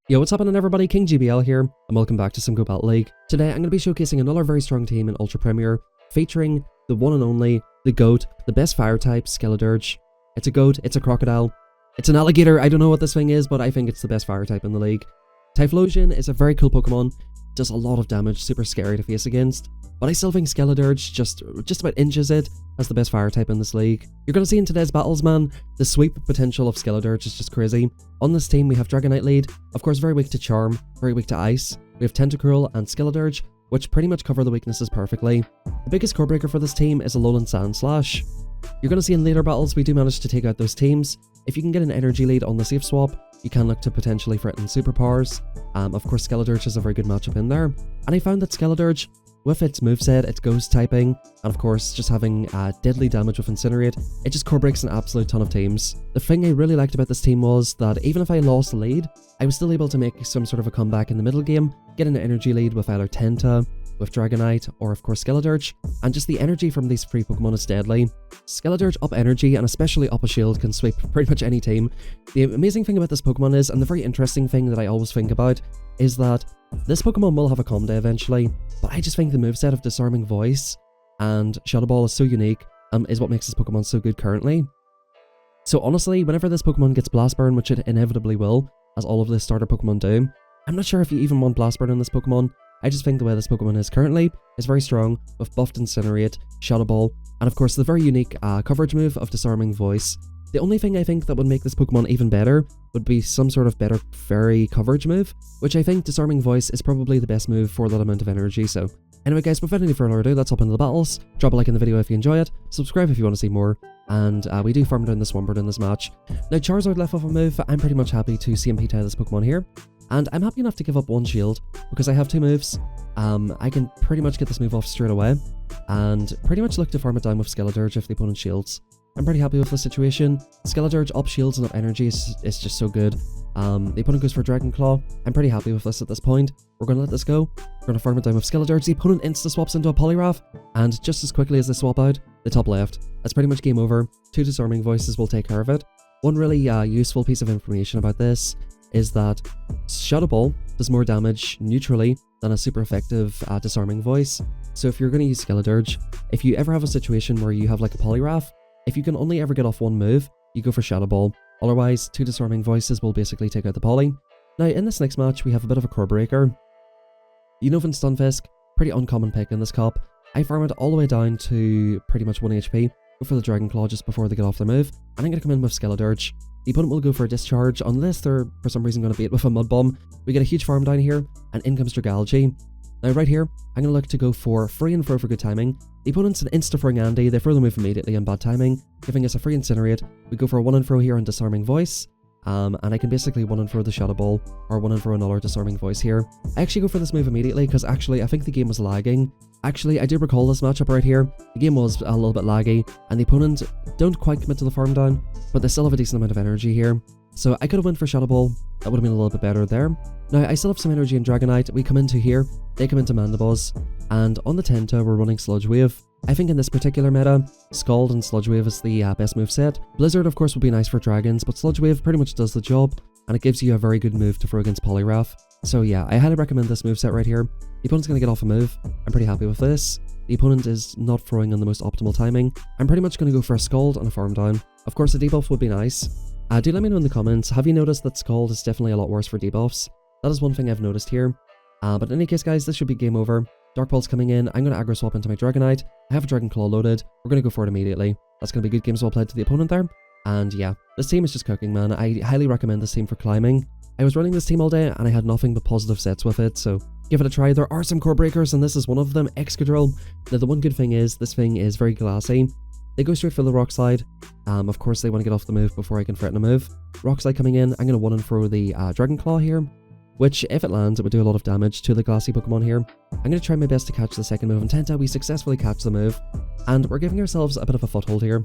Yo, what's happening everybody, King GBL here, and welcome back to some Go Battle League. Today I'm going to be showcasing another very strong team in Ultra Premier, featuring the one and only, the GOAT, the best fire type, Skeledirge. It's a goat, it's a crocodile, it's an alligator, I don't know what this thing is, but I think it's the best fire type in the league. Typhlosion is a very cool Pokemon, does a lot of damage, super scary to face against, but I still think Skeledirge just about inches it as the best fire type in this league. You're going to see in today's battles, man, the sweep potential of Skeledirge is just crazy. On this team we have Dragonite lead, of course very weak to Charm, very weak to Ice. We have Tentacruel and Skeledirge, which pretty much cover the weaknesses perfectly. The biggest core breaker for this team is Alolan Sandslash. You're going to see in later battles we do manage to take out those teams. If you can get an energy lead on the safe swap, you can look to potentially threaten superpowers. Of course Skeledirge is a very good matchup in there. And I found that Skeledirge, with its moveset, its ghost typing, and of course just having deadly damage with Incinerate, it just core breaks an absolute ton of teams. The thing I really liked about this team was that even if I lost the lead, I was still able to make some sort of a comeback in the middle game, get an energy lead with either Tenta, with Dragonite, or of course Skeledirge, and just the energy from these three Pokemon is deadly. Skeledirge up energy and especially up a shield can sweep pretty much any team. The amazing thing about this Pokemon is, and the very interesting thing that I always think about, is that this Pokemon will have a calm day eventually, but I just think the moveset of Disarming Voice and Shadow Ball is so unique, is what makes this Pokemon so good currently. So honestly, whenever this Pokemon gets Blast Burn, which it inevitably will, as all of the starter Pokemon do, I'm not sure if you even want Blast Burn in this Pokemon. I just think the way this Pokemon is currently is very strong, with buffed Incinerate, Shadow Ball, and of course the very unique coverage move of Disarming Voice. The only thing I think that would make this Pokemon even better would be some sort of better fairy coverage move, which I think Disarming Voice is probably the best move for that amount of energy. So anyway guys, without any further ado, let's hop into the battles. Drop a like in the video if you enjoy it, subscribe if you want to see more, and we do farm down the Swampert in this match. Now Charizard left off a move, I'm pretty much happy to CMP tie this Pokemon here, and I'm happy enough to give up one shield, because I have two moves. I can pretty much get this move off straight away, and pretty much look to farm it down with Skeledirge if the opponent shields. I'm pretty happy with the situation. Skeledirge up shields and up energy is just so good. The opponent goes for Dragon Claw. I'm pretty happy with this at this point. We're going to let this go. We're going to farm it down with Skeledirge. The opponent insta-swaps into a Poliwrath, and just as quickly as they swap out, the top left. That's pretty much game over. Two Disarming Voices will take care of it. One really useful piece of information about this is that Shadow Ball does more damage neutrally than a super effective Disarming Voice. So if you're going to use Skeledirge, if you ever have a situation where you have like a Poliwrath, if you can only ever get off one move, you go for Shadow Ball. Otherwise, two Disarming Voices will basically take out the Poly. Now, in this next match, we have a bit of a core breaker. Unova Stunfisk, pretty uncommon pick in this cop. I farm it all the way down to pretty much 1 HP, go for the Dragon Claw just before they get off their move, and I'm going to come in with Skeledirge. The opponent will go for a Discharge, unless they're for some reason going to beat it with a Mud Bomb. We get a huge farm down here, and in comes Dragalge. Now right here, I'm going to look to go for free and throw for good timing. The opponent's an insta-throwing Andy, they throw the move immediately in bad timing, giving us a free Incinerate. We go for a 1 and throw here on Disarming Voice, and I can basically 1 and throw the Shadow Ball, or 1 and throw another Disarming Voice here. I actually go for this move immediately, because actually I think the game was lagging. Actually, I do recall this matchup right here. The game was a little bit laggy, and the opponent don't quite commit to the farm down, but they still have a decent amount of energy here. So I could have went for Shadow Ball, that would have been a little bit better there. Now I still have some energy in Dragonite, we come into here, they come into Mandibles, and on the Tenta we're running Sludge Wave. I think in this particular meta, Scald and Sludge Wave is the best moveset. Blizzard of course would be nice for dragons, but Sludge Wave pretty much does the job, and it gives you a very good move to throw against Poliwrath. So yeah, I highly recommend this moveset right here. The opponent's going to get off a move, I'm pretty happy with this. The opponent is not throwing on the most optimal timing. I'm pretty much going to go for a Scald and a farm down. Of course a debuff would be nice. Do let me know in the comments, have you noticed that Scald is definitely a lot worse for debuffs? That is one thing I've noticed here. But in any case guys, this should be game over. Dark Pulse coming in, I'm going to aggro swap into my Dragonite. I have a Dragon Claw loaded, we're going to go for it immediately. That's going to be good games well played to the opponent there. And yeah, this team is just cooking, man. I highly recommend this team for climbing. I was running this team all day and I had nothing but positive sets with it, so give it a try. There are some core breakers and this is one of them, Excadrill. Now the one good thing is, this thing is very glassy. They go straight for the Rock Slide. Of course they want to get off the move before I can threaten a move. Rock Slide coming in, I'm going to 1 and throw the Dragon Claw here, which if it lands it would do a lot of damage to the glassy Pokemon here. I'm going to try my best to catch the second move, and Tenta we successfully catch the move, and we're giving ourselves a bit of a foothold here.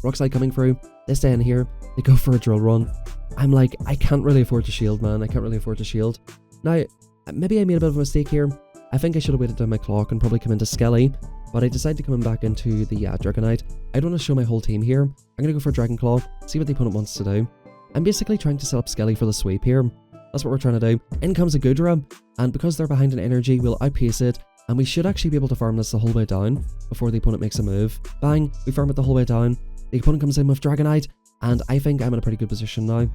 Rock Slide coming through, they stay in here, they go for a Drill Run. I'm like, I can't really afford to shield, man, I can't really afford to shield. Now, maybe I made a bit of a mistake here. I think I should have waited down my clock and probably come into Skelly, but I decided to come back into the Dragonite. I don't want to show my whole team here. I'm going to go for Dragon Claw, see what the opponent wants to do. I'm basically trying to set up Skelly for the sweep here. That's what we're trying to do. In comes a Goodra, and because they're behind in energy, we'll outpace it, and we should actually be able to farm this the whole way down before the opponent makes a move. Bang, we farm it the whole way down. The opponent comes in with Dragonite, and I think I'm in a pretty good position now.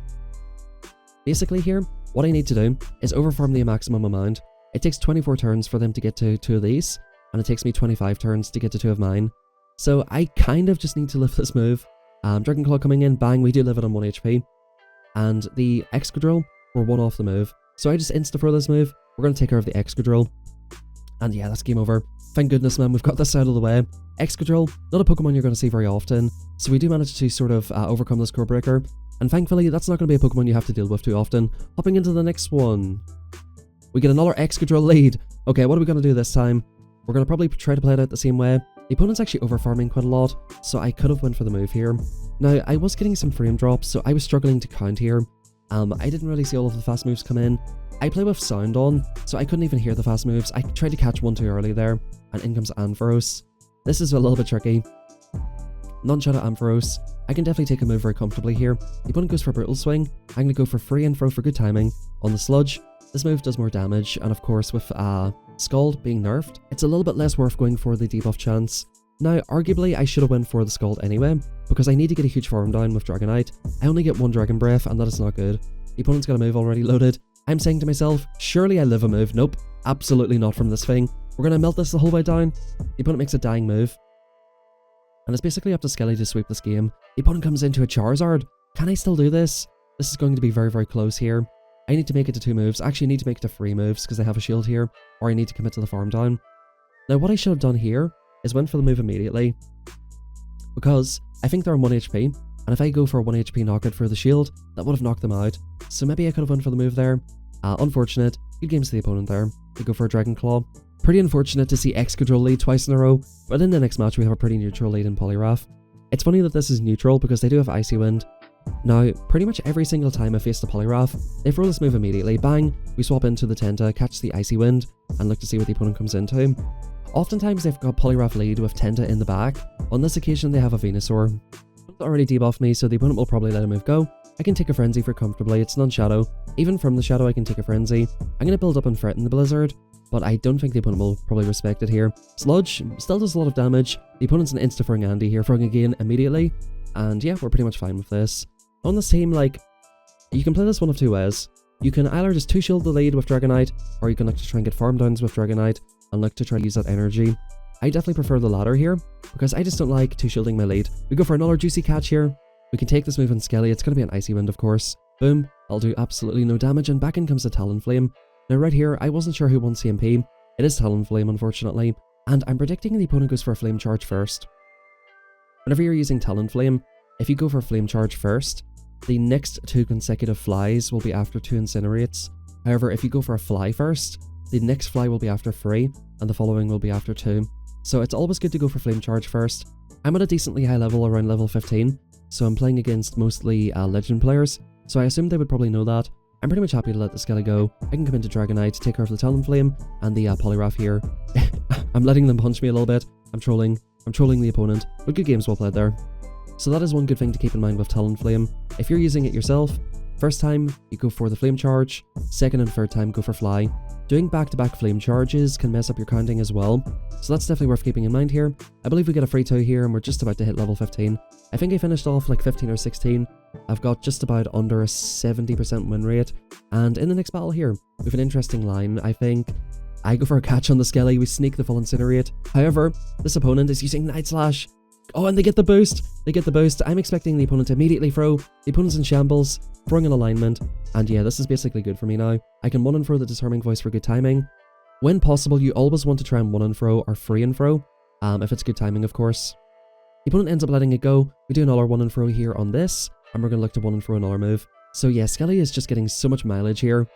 Basically here, what I need to do is overfarm the maximum amount. It takes 24 turns for them to get to 2 of these, and it takes me 25 turns to get to 2 of mine. So I kind of just need to live this move. Dragon Claw coming in, bang, we do live it on 1 HP. And the Excadrill, we're 1 off the move. So I just insta-throw this move, we're going to take care of the Excadrill. And yeah, that's game over. Thank goodness, man, we've got this out of the way. Excadrill, not a Pokemon you're going to see very often, so we do manage to sort of overcome this Core Breaker. And thankfully, that's not going to be a Pokemon you have to deal with too often. Hopping into the next one. We get another Excadrill lead. Okay, what are we going to do this time? We're going to probably try to play it out the same way. The opponent's actually overfarming quite a lot, so I could have went for the move here. Now, I was getting some frame drops, so I was struggling to count here. I didn't really see all of the fast moves come in. I play with sound on, so I couldn't even hear the fast moves. I tried to catch one too early there, and in comes Ampharos. This is a little bit tricky. Non-Shadow Ampharos. I can definitely take a move very comfortably here. The opponent goes for Brutal Swing. I'm going to go for Free and Throw for good timing on the Sludge. This move does more damage, and of course with Scald being nerfed, it's a little bit less worth going for the debuff chance. Now, arguably, I should have went for the Scald anyway, because I need to get a huge farm down with Dragonite. I only get 1 Dragon Breath, and that is not good. The opponent's got a move already loaded. I'm saying to myself, surely I live a move. Nope, absolutely not from this thing. We're going to melt this the whole way down. The opponent makes a dying move. And it's basically up to Skelly to sweep this game. The opponent comes into a Charizard. Can I still do this? This is going to be very, very close here. I need to make it to 2 moves. Actually, I need to make it to 3 moves because I have a shield here, or I need to commit to the farm down. Now, what I should have done here is went for the move immediately, because I think they're on 1 HP, and if I go for a 1 HP knockout for the shield, that would have knocked them out. So maybe I could have went for the move there. Unfortunate. Good games to the opponent there. They go for a Dragon Claw. Pretty unfortunate to see Excadrill lead twice in a row, but in the next match we have a pretty neutral lead in Poliwrath. It's funny that this is neutral because they do have Icy Wind. Now, pretty much every single time I face the Poliwrath, they throw this move immediately, bang, we swap into the Tenta, catch the Icy Wind, and look to see what the opponent comes into. Oftentimes they've got Poliwrath lead with Tenta in the back. On this occasion they have a Venusaur. They already debuffed me, so the opponent will probably let a move go. I can take a Frenzy for comfortably, it's non-shadow. Even from the shadow I can take a Frenzy. I'm going to build up and threaten the Blizzard, but I don't think the opponent will probably respect it here. Sludge still does a lot of damage. The opponent's an insta-throwing Andy here, throwing again immediately. And yeah, we're pretty much fine with this. On this team, like, you can play this one of 2 ways. You can either just 2-shield the lead with Dragonite, or you can look to try and get farm downs with Dragonite, and look to try to use that energy. I definitely prefer the latter here, because I just don't like 2-shielding my lead. We go for another Juicy Catch here. We can take this move on Skelly, it's going to be an Icy Wind of course. Boom, I'll do absolutely no damage, and back in comes the Talonflame. Now right here, I wasn't sure who won CMP. It is Talonflame unfortunately, and I'm predicting the opponent goes for a Flame Charge first. Whenever you're using Talonflame, if you go for a Flame Charge first, the next 2 consecutive flies will be after 2 Incinerates. However, if you go for a fly first, the next fly will be after 3, and the following will be after 2. So it's always good to go for Flame Charge first. I'm at a decently high level, around level 15, so I'm playing against mostly Legend players, so I assume they would probably know that. I'm pretty much happy to let the Skelly go. I can come into Dragonite, take care of the Talonflame, and the Poliwrath here. I'm letting them punch me a little bit. I'm trolling the opponent, but good games well played there. So that is one good thing to keep in mind with Talonflame. If you're using it yourself, first time you go for the Flame Charge, second and third time go for Fly. Doing back-to-back Flame Charges can mess up your counting as well, so that's definitely worth keeping in mind here. I believe we get a free tow here and we're just about to hit level 15. I think I finished off like 15 or 16. I've got just about under a 70% win rate, and in the next battle here, we have an interesting line. I think I go for a catch on the Skelly, we sneak the full Incinerate. However, this opponent is using Night Slash. Oh, and they get the boost! They get the boost. I'm expecting the opponent to immediately throw. The opponent's in shambles, throwing an alignment. And yeah, this is basically good for me now. I can 1 and throw the Disarming Voice for good timing. When possible, you always want to try and 1 and throw or 3 and throw. If it's good timing, of course. The opponent ends up letting it go. We do another 1 and throw here on this, and we're going to look to 1 and throw another move. So yeah, Skelly is just getting so much mileage here.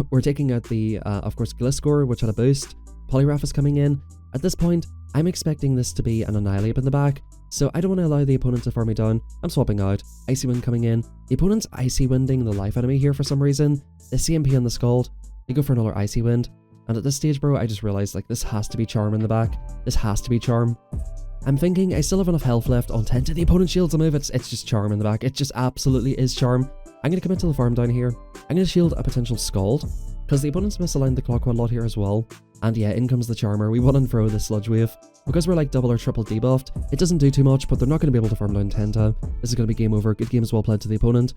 We're taking out the, of course, Gliscor, which had a boost. Poliwrath is coming in. At this point, I'm expecting this to be an Annihilate in the back, so I don't want to allow the opponent to farm me down. I'm swapping out. Icy Wind coming in. The opponent's Icy Winding the life out of me here for some reason. The CMP on the Scald. They go for another Icy Wind. And at this stage, bro, I just realized, like, this has to be Charm in the back. This has to be Charm. I'm thinking I still have enough health left on Tenta. The opponent shields a move. It's just Charm in the back. It just absolutely is Charm. I'm going to commit to the farm down here. I'm going to shield a potential Scald, because the opponent's misaligned the clock quite a lot here as well. And yeah, in comes the Charmer. We want and throw this Sludge Wave. Because we're like double or triple debuffed, it doesn't do too much, but they're not going to be able to farm down Tenta. This is going to be game over. Good game as well played to the opponent.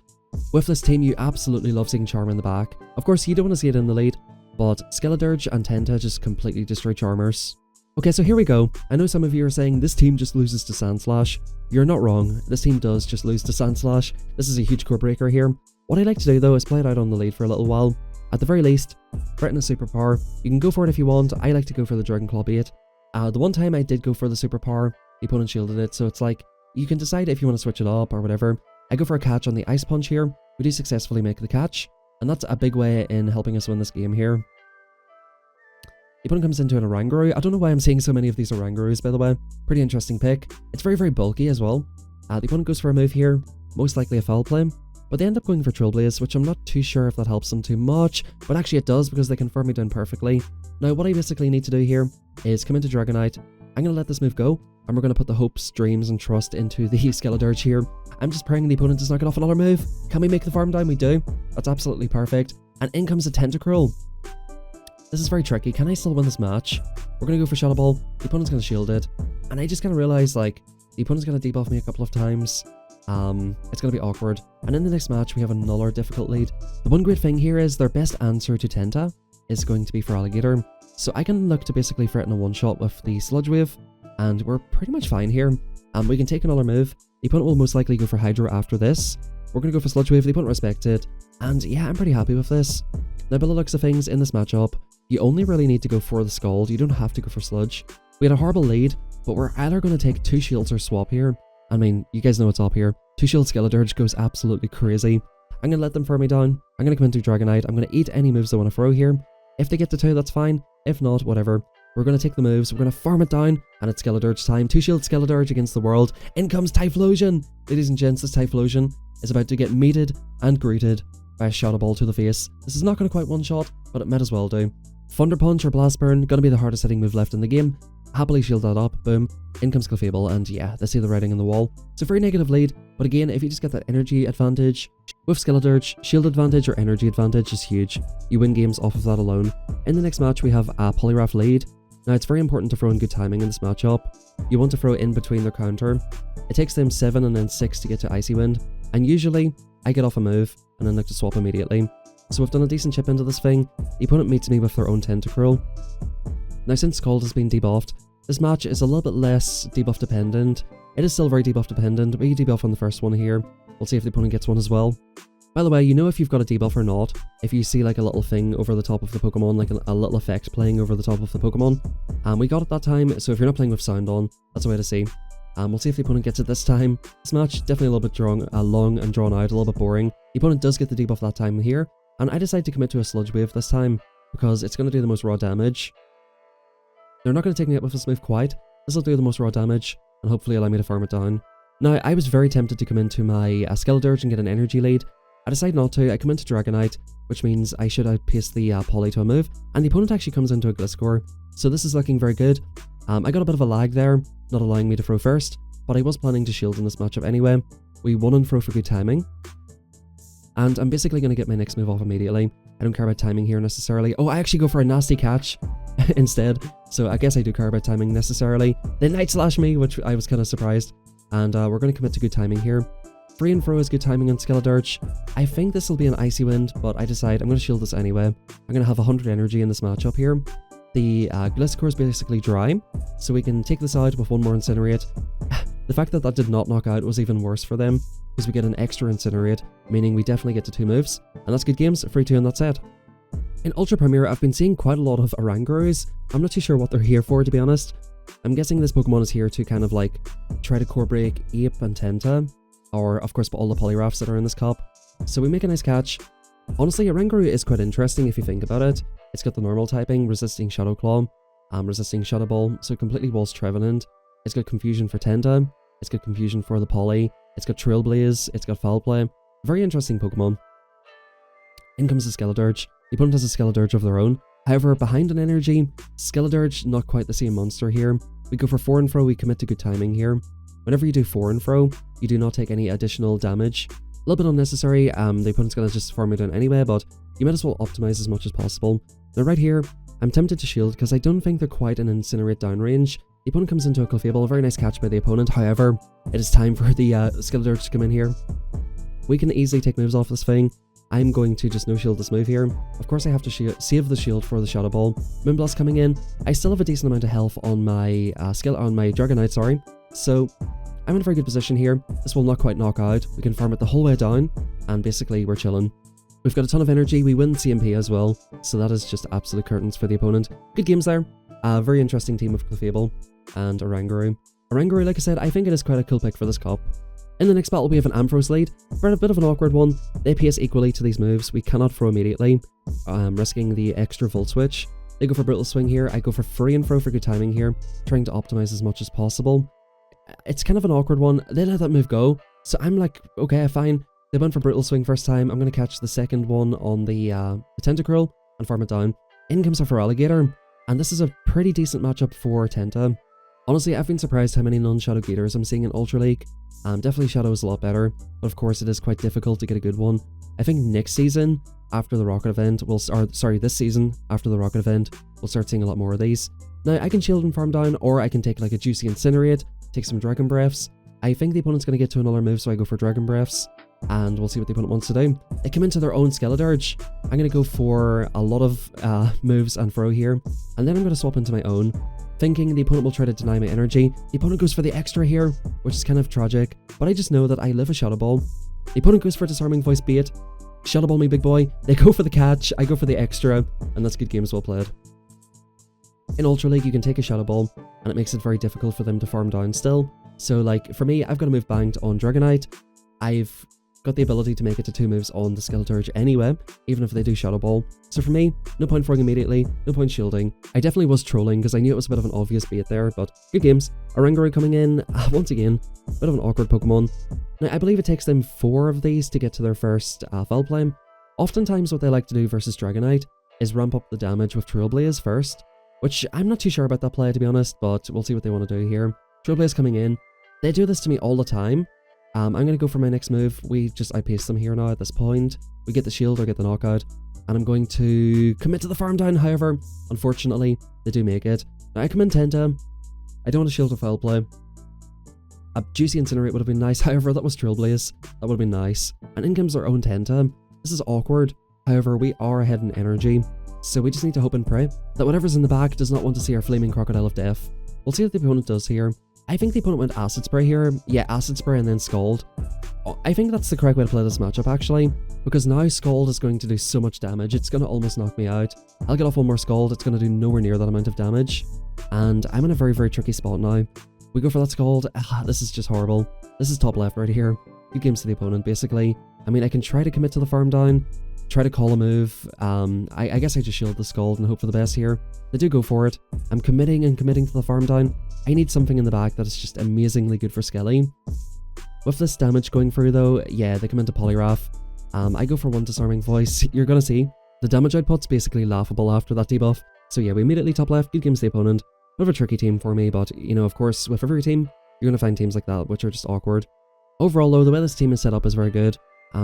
With this team, you absolutely love seeing Charmer in the back. Of course, you don't want to see it in the lead, but Skeledirge and Tenta just completely destroy Charmers. Okay, so here we go. I know some of you are saying this team just loses to Sandslash. You're not wrong. This team does just lose to Sandslash. This is a huge core breaker here. What I like to do though is play it out on the lead for a little while. At the very least, threaten a superpower. You can go for it if you want. I like to go for the Dragon Claw bait. The one time I did go for the superpower, the opponent shielded it, so it's like, you can decide if you want to switch it up or whatever. I go for a catch on the Ice Punch here. We do successfully make the catch, and that's a big way in helping us win this game here. The opponent comes into an Oranguru. I don't know why I'm seeing so many of these Orangurus, by the way. Pretty interesting pick. It's very, very bulky as well. The opponent goes for a move here, most likely a foul play. But they end up going for Trailblaze, which I'm not too sure if that helps them too much, but actually it does because they can farm me down perfectly. Now what I basically need to do here is come into Dragonite. I'm going to let this move go, and we're going to put the hopes, dreams, and trust into the Skeledirge here. I'm just praying the opponent does not get off another move. Can we make the farm down? We do. That's absolutely perfect. And in comes a Tentacruel. This is very tricky. Can I still win this match? We're going to go for Shadow Ball. The opponent's going to shield it. And I just kind of realized, like, the opponent's going to debuff me a couple of times. It's going to be awkward. And in the next match, we have another difficult lead. The one great thing here is their best answer to Tenta is going to be for Alligator. So I can look to basically threaten a one-shot with the Sludge Wave, and we're pretty much fine here. We can take another move. The opponent will most likely go for Hydro after this. We're going to go for Sludge Wave. The opponent respects it. And yeah, I'm pretty happy with this. Now, by the looks of things in this matchup, you only really need to go for the Scald. You don't have to go for Sludge. We had a horrible lead, but we're either going to take 2 shields or swap here. I mean, you guys know what's up here. 2 shield Skeledirge goes absolutely crazy. I'm going to let them farm me down. I'm going to come into Dragonite. I'm going to eat any moves they want to throw here. If they get to 2, that's fine. If not, whatever. We're going to take the moves. We're going to farm it down. And it's Skeledirge time. 2 shield Skeledirge against the world. In comes Typhlosion. Ladies and gents, this Typhlosion is about to get meated and greeted by a Shadow Ball to the face. This is not going to quite one-shot, but it might as well do. Thunder Punch or Blast Burn, going to be the hardest hitting move left in the game. Happily shield that up, boom, in comes Clefable, and yeah, they see the writing on the wall. It's a very negative lead, but again, if you just get that energy advantage, with Skeledirge, shield advantage or energy advantage is huge. You win games off of that alone. In the next match, we have a Poliwrath lead. Now, it's very important to throw in good timing in this matchup. You want to throw in between their counter. It takes them 7 and then 6 to get to Icy Wind, and usually, I get off a move, and then look to swap immediately. So we've done a decent chip into this thing. The opponent meets me with their own Tentacruel. Now, since Scald has been debuffed, this match is a little bit less debuff dependent. It is still very debuff dependent. We debuff on the first one here. We'll see if the opponent gets one as well. By the way, you know if you've got a debuff or not, if you see like a little thing over the top of the Pokemon, like a little effect playing over the top of the Pokemon. We got it that time, so if you're not playing with sound on, that's a way to see. We'll see if the opponent gets it this time. This match, definitely a little bit long and drawn out, a little bit boring. The opponent does get the debuff that time here, and I decide to commit to a Sludge Wave this time, because it's going to do the most raw damage. They're not going to take me up with this move quite. This will do the most raw damage, and hopefully allow me to farm it down. Now, I was very tempted to come into my Skeledirge and get an energy lead. I decide not to. I come into Dragonite, which means I should outpace the Politoed move, and the opponent actually comes into a Gliscor, so this is looking very good. I got a bit of a lag there, not allowing me to throw first, but I was planning to shield in this matchup anyway. We won and throw for good timing, and I'm basically going to get my next move off immediately. I don't care about timing here necessarily. Oh, I actually go for a nasty catch instead, so I guess I do care about timing necessarily. They Night Slash me, which I was kind of surprised, and we're going to commit to good timing here. Free and throw is good timing on Skeledirge. I think this will be an Icy Wind, but I decide I'm going to shield this anyway. I'm going to have 100 energy in this matchup here. The Gliscor is basically dry, so we can take this out with one more Incinerate. The fact that that did not knock out was even worse for them, because we get an extra Incinerate, meaning we definitely get to 2 moves, and that's good games, 3-2 and that's it. In Ultra Premier, I've been seeing quite a lot of Orangurus. I'm not too sure what they're here for, to be honest. I'm guessing this Pokemon is here to kind of like try to core break Ape and Tenta, or of course all the Poliwraths that are in this cup. So we make a nice catch. Honestly, Oranguru is quite interesting if you think about it. It's got the normal typing, resisting Shadow Claw, resisting Shadow Ball, so it completely walls Trevenant. It's got Confusion for Tenta, it's got Confusion for the Poly, it's got Trailblaze, it's got Foul Play. Very interesting Pokemon. In comes the Skeledirge. The opponent has a Skeledirge of their own. However, behind an energy, Skeledirge not quite the same monster here. We go for 4 and fro, we commit to good timing here. Whenever you do 4 and fro, you do not take any additional damage. A little bit unnecessary, the opponent's gonna just farm it down anyway, but you might as well optimize as much as possible. Now right here, I'm tempted to shield because I don't think they're quite an incinerate down range. The opponent comes into a Clefable, a very nice catch by the opponent. However, it is time for the Skeledirge to come in here. We can easily take moves off this thing. I'm going to just no-shield this move here. Of course, I have to save the shield for the Shadow Ball. Moonblast coming in. I still have a decent amount of health on my Dragonite, sorry. So, I'm in a very good position here. This will not quite knock out. We can farm it the whole way down, and basically, we're chilling. We've got a ton of energy. We win CMP as well, so that is just absolute curtains for the opponent. Good games there. Very interesting team of Clefable and Oranguru. Oranguru, like I said, I think it is quite a cool pick for this cup. In the next battle, we have an Ampharos lead. For a bit of an awkward one, they pace equally to these moves. We cannot throw immediately, risking the extra Volt Switch. They go for Brutal Swing here. I go for free and throw for good timing here, trying to optimize as much as possible. It's kind of an awkward one. They let that move go, so I'm like, okay, fine. They went for Brutal Swing first time. I'm going to catch the second one on the Tentacruel and farm it down. In comes our Feraligatr, and this is a pretty decent matchup for Tenta. Honestly, I've been surprised how many non-Shadow Gators I'm seeing in Ultra League. Definitely Shadow is a lot better, but of course it is quite difficult to get a good one. I think next season, after the Rocket event, this season, after the Rocket event, we'll start seeing a lot more of these. Now, I can shield and farm down, or I can take like a Juicy Incinerate, take some Dragon Breaths. I think the opponent's going to get to another move, so I go for Dragon Breaths, and we'll see what the opponent wants to do. They come into their own Skeledirge. I'm going to go for a lot of moves and throw here, and then I'm going to swap into my own, thinking the opponent will try to deny my energy. The opponent goes for the extra here, which is kind of tragic, but I just know that I live a Shadow Ball. The opponent goes for Disarming Voice Bait. Shadow Ball me, big boy. They go for the catch, I go for the extra, and that's good games well played. In Ultra League, you can take a Shadow Ball, and it makes it very difficult for them to farm down still. So, like, for me, I've got a move banked on Dragonite. I've got the ability to make it to 2 moves on the Skeledirge anyway, even if they do Shadow Ball. So for me, no point throwing immediately, no point shielding. I definitely was trolling because I knew it was a bit of an obvious bait there, but good games. Oranguru coming in, once again, a bit of an awkward Pokemon. Now, I believe it takes them 4 of these to get to their first foul play. Oftentimes what they like to do versus Dragonite is ramp up the damage with Trailblaze first, which I'm not too sure about that play to be honest, but we'll see what they want to do here. Trailblaze coming in. They do this to me all the time. I'm going to go for my next move. I pace them here now at this point. We get the shield or get the knockout. And I'm going to commit to the farm down. However, unfortunately, they do make it. Now I come in Tenta. I don't want to shield or foul play. A Juicy Incinerate would have been nice. However, that was Trailblaze. That would have been nice. And in comes our own Tenta. This is awkward. However, we are ahead in energy. So we just need to hope and pray that whatever's in the back does not want to see our Flaming Crocodile of Death. We'll see what the opponent does here. I think the opponent went Acid Spray here. Yeah, Acid Spray and then Scald. I think that's the correct way to play this matchup actually, because now Scald is going to do so much damage, it's going to almost knock me out. I'll get off one more Scald, it's going to do nowhere near that amount of damage, and I'm in a very, very tricky spot now. We go for that Scald. This is just horrible. This is top left right here. Good games to the opponent, basically. I mean, I can try to commit to the farm down, try to call a move. I guess I just shield the Scald and hope for the best here. They do go for it. I'm committing to the farm down. I need something in the back that is just amazingly good for Skelly. With this damage going through though, yeah, they come into Poliwrath. I go for one Disarming Voice. You're gonna see, the damage output's basically laughable after that debuff. So yeah, we immediately top left, good games to the opponent. Bit of a tricky team for me, but you know, of course, with every team, you're gonna find teams like that, which are just awkward. Overall though, the way this team is set up is very good.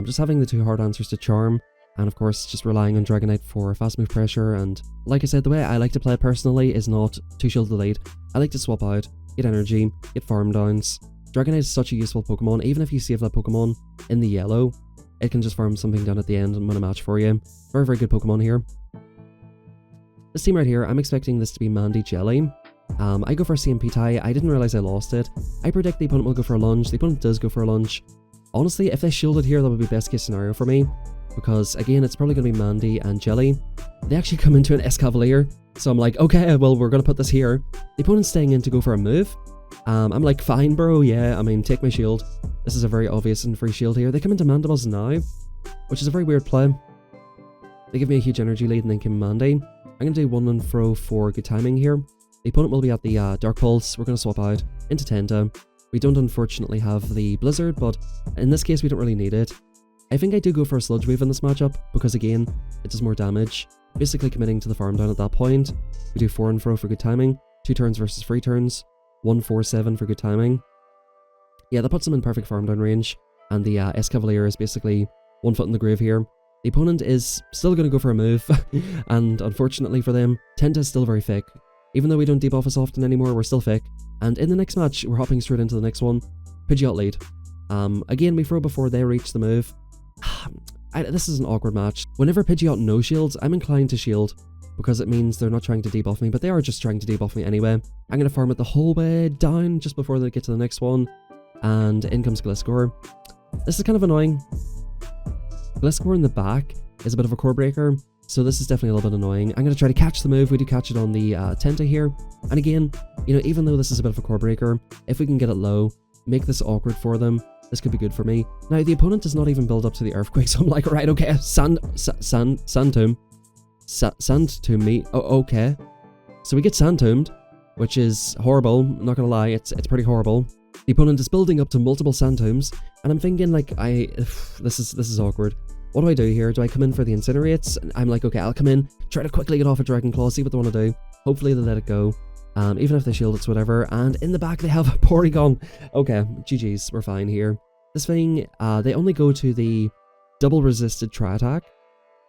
Just having the 2 hard answers to Charm, and of course just relying on Dragonite for fast move pressure, and like I said, the way I like to play personally is not to shield the lead. I like to swap out, get energy, get farm downs. Dragonite is such a useful Pokemon. Even if you save that Pokemon in the yellow, it can just farm something down at the end and win a match for you. Very, very good Pokemon here. This team right here, I'm expecting this to be Mandy Jelly. I go for a CMP tie. I didn't realize I lost it. I predict the opponent will go for a lunge. The opponent does go for a lunge. Honestly, if they shielded here, that would be best case scenario for me, because again, it's probably going to be Mandy and Jelly. They actually come into an Escavalier, so I'm like, okay, well, we're going to put this here. The opponent's staying in to go for a move. I'm like, fine, bro, yeah, I mean, take my shield. This is a very obvious and free shield here. They come into Mandibles now, which is a very weird play. They give me a huge energy lead and then come Mandy. I'm going to do one and throw for good timing here. The opponent will be at the Dark Pulse. We're going to swap out into Tenta. We don't unfortunately have the Blizzard, but in this case, we don't really need it. I think I do go for a Sludge Wave in this matchup, because again, it does more damage. Basically committing to the farm down at that point. We do 4 and throw for good timing. 2 turns versus 3 turns. 147 for good timing. Yeah, that puts them in perfect farm down range, and the Escavalier is basically 1 foot in the grave here. The opponent is still going to go for a move, and unfortunately for them, Tenta is still very thick. Even though we don't debuff as often anymore, we're still thick. And in the next match, we're hopping straight into the next one. Pidgeot lead. Again, we throw before they reach the move. This is an awkward match. Whenever Pidgeot no shields, I'm inclined to shield, because it means they're not trying to debuff me, but they are just trying to debuff me anyway. I'm going to farm it the whole way down just before they get to the next one. And in comes Gliscor. This is kind of annoying. Gliscor in the back is a bit of a core breaker, so this is definitely a little bit annoying. I'm going to try to catch the move. We do catch it on the Tenta here. And again, you know, even though this is a bit of a core breaker, if we can get it low, make this awkward for them, this could be good for me. Now, the opponent does not even build up to the Earthquake, so I'm like, right, okay, Sand Tomb me. Oh, okay. So we get Sand Tombed, which is horrible. I'm not going to lie, it's pretty horrible. The opponent is building up to multiple Sand Tombs, and I'm thinking, like, this is awkward. What do I do here? Do I come in for the Incinerates? And I'm like, okay, I'll come in, try to quickly get off a Dragon Claw, see what they want to do. Hopefully they let it go. Even if they shield it's whatever. And in the back they have a Porygon. Okay, GG's, we're fine here. This thing, they only go to the double resisted Tri-Attack,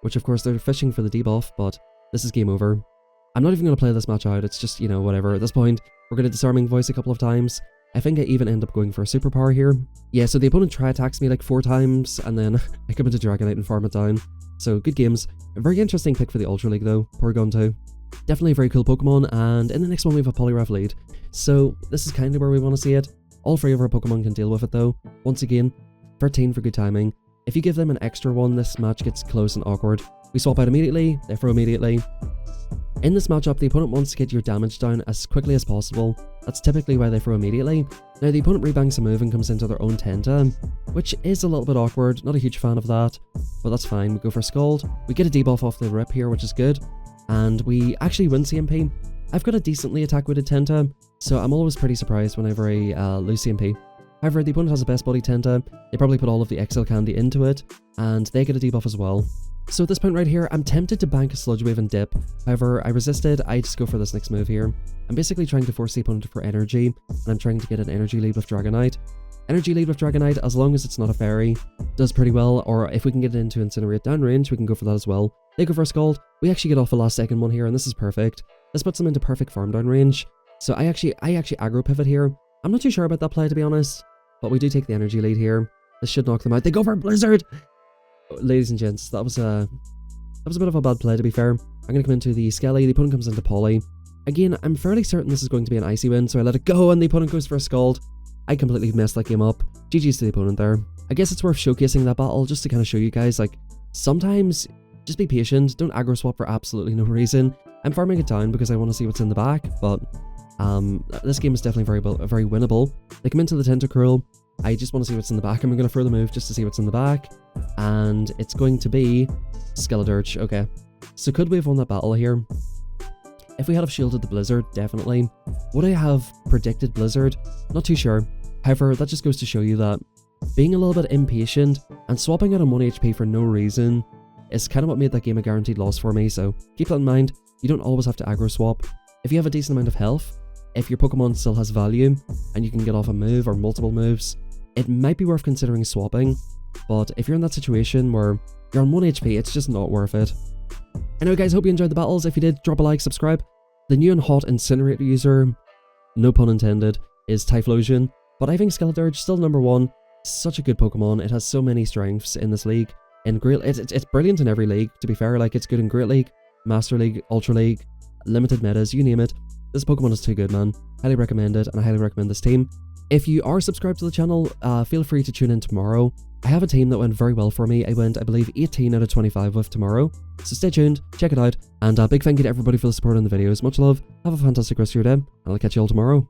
which of course they're fishing for the debuff, but this is game over. I'm not even going to play this match out, it's just, you know, whatever. At this point, we're going to Disarming Voice a couple of times. I think I even end up going for a superpower here. Yeah, so the opponent Tri-Attacks me like 4 times, and then I come into Dragonite and farm it down. So, good games. A very interesting pick for the Ultra League though, Porygon 2. Definitely a very cool Pokemon, and in the next one we have a Poliwrath lead. So, this is kind of where we want to see it. All 3 of our Pokemon can deal with it though. Once again, 13 for good timing. If you give them an extra one, this match gets close and awkward. We swap out immediately, they throw immediately. In this matchup, the opponent wants to get your damage down as quickly as possible. That's typically why they throw immediately. Now, the opponent rebanks a move and comes into their own Tenta, which is a little bit awkward. Not a huge fan of that, but that's fine. We go for Scald. We get a debuff off the rip here, which is good. And we actually win CMP. I've got a decently attack-weighted Tenta, so I'm always pretty surprised whenever I lose CMP. However, the opponent has a best body Tenta. They probably put all of the XL candy into it, and they get a debuff as well. So at this point right here, I'm tempted to bank a Sludge Wave and dip. However, I resisted. I just go for this next move here. I'm basically trying to force the opponent for energy, and I'm trying to get an energy lead with Dragonite. Energy lead with Dragonite, as long as it's not a fairy, does pretty well, or if we can get it into Incinerate downrange, we can go for that as well. They go for Scald. We actually get off the last second one here, and this is perfect. This puts them into perfect farm down range. So I actually aggro pivot here. I'm not too sure about that play, to be honest, but we do take the energy lead here. This should knock them out. They go for a Blizzard! Ladies and gents, that was a bit of a bad play, to be fair. I'm going to come into the Skelly, the opponent comes into Poly. Again, I'm fairly certain this is going to be an icy win, so I let it go, and the opponent goes for a Scald. I completely messed that game up. GG's to the opponent there. I guess it's worth showcasing that battle, just to kind of show you guys, like, sometimes, just be patient, don't aggro swap for absolutely no reason. I'm farming it down because I want to see what's in the back, but this game is definitely very winnable. They come into the Tentacruel. I just want to see what's in the back, and I'm going to throw the move just to see what's in the back. And it's going to be Skeledirge. Okay. So could we have won that battle here? If we had have shielded the Blizzard, definitely. Would I have predicted Blizzard? Not too sure. However, that just goes to show you that being a little bit impatient and swapping out on 1 HP for no reason is kind of what made that game a guaranteed loss for me. So keep that in mind. You don't always have to aggro swap. If you have a decent amount of health, if your Pokemon still has value, and you can get off a move or multiple moves, it might be worth considering swapping, but if you're in that situation where you're on 1 HP, it's just not worth it. Anyway guys, hope you enjoyed the battles. If you did, drop a like, subscribe. The new and hot Incinerator user, no pun intended, is Typhlosion, but I think Skeledirge still number 1. Such a good Pokemon. It has so many strengths in this league. In Great, it's brilliant in every league, to be fair. Like, it's good in Great League, Master League, Ultra League, limited metas, you name it. This Pokemon is too good, man. Highly recommend it, and I highly recommend this team. If you are subscribed to the channel, feel free to tune in tomorrow. I have a team that went very well for me. I went, I believe, 18 out of 25 with tomorrow. So stay tuned, check it out, and a big thank you to everybody for the support on the videos. Much love, have a fantastic rest of your day, and I'll catch you all tomorrow.